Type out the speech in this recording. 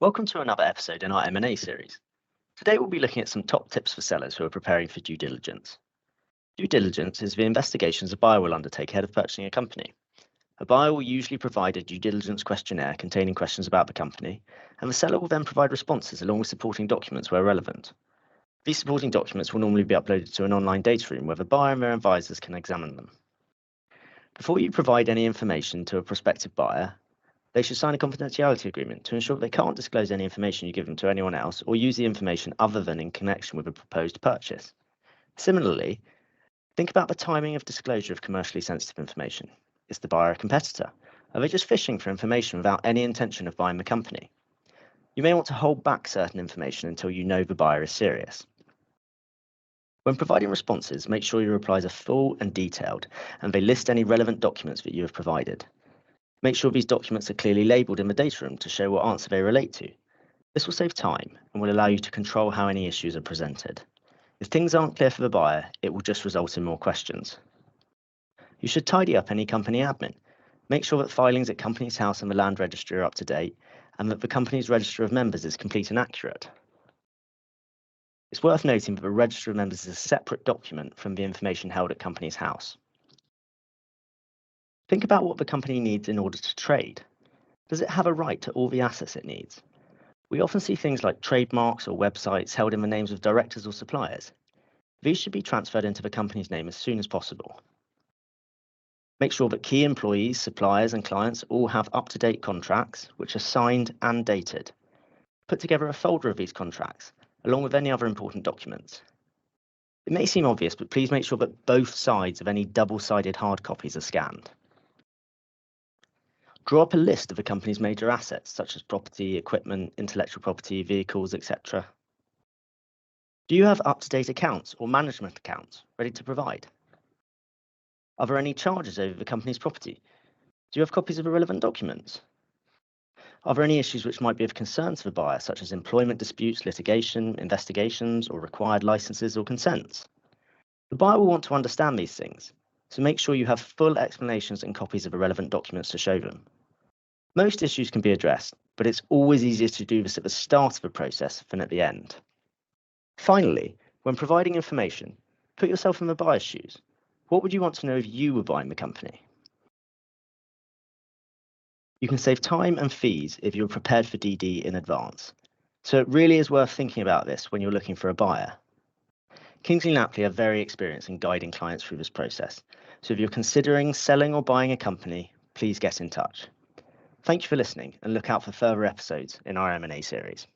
Welcome to another episode in our M&A series. Today we'll be looking at some top tips for sellers who are preparing for due diligence. Due diligence is the investigations a buyer will undertake ahead of purchasing a company. A buyer will usually provide a due diligence questionnaire containing questions about the company, and the seller will then provide responses along with supporting documents where relevant. These supporting documents will normally be uploaded to an online data room where the buyer and their advisors can examine them. Before you provide any information to a prospective buyer, they should sign a confidentiality agreement to ensure they can't disclose any information you give them to anyone else or use the information other than in connection with a proposed purchase. Similarly, think about the timing of disclosure of commercially sensitive information. Is the buyer a competitor? Are they just fishing for information without any intention of buying the company? You may want to hold back certain information until you know the buyer is serious. When providing responses, make sure your replies are full and detailed, and they list any relevant documents that you have provided. Make sure these documents are clearly labelled in the data room to show what answer they relate to. This will save time and will allow you to control how any issues are presented. If things aren't clear for the buyer, it will just result in more questions. You should tidy up any company admin. Make sure that filings at Companies House and the Land Registry are up to date, and that the company's register of members is complete and accurate. It's worth noting that the register of members is a separate document from the information held at Companies House. Think about what the company needs in order to trade. Does it have a right to all the assets it needs? We often see things like trademarks or websites held in the names of directors or suppliers. These should be transferred into the company's name as soon as possible. Make sure that key employees, suppliers, and clients all have up-to-date contracts, which are signed and dated. Put together a folder of these contracts, along with any other important documents. It may seem obvious, but please make sure that both sides of any double-sided hard copies are scanned. Draw up a list of the company's major assets, such as property, equipment, intellectual property, vehicles, etc. Do you have up-to-date accounts or management accounts ready to provide? Are there any charges over the company's property? Do you have copies of the relevant documents? Are there any issues which might be of concern to the buyer, such as employment disputes, litigation, investigations, or required licenses or consents? The buyer will want to understand these things, so make sure you have full explanations and copies of the relevant documents to show them. Most issues can be addressed, but it's always easier to do this at the start of a process than at the end. Finally, when providing information, put yourself in the buyer's shoes. What would you want to know if you were buying the company? You can save time and fees if you're prepared for DD in advance. So it really is worth thinking about this when you're looking for a buyer. Kingsley Napley are very experienced in guiding clients through this process. So if you're considering selling or buying a company, please get in touch. Thank you for listening and look out for further episodes in our M&A series.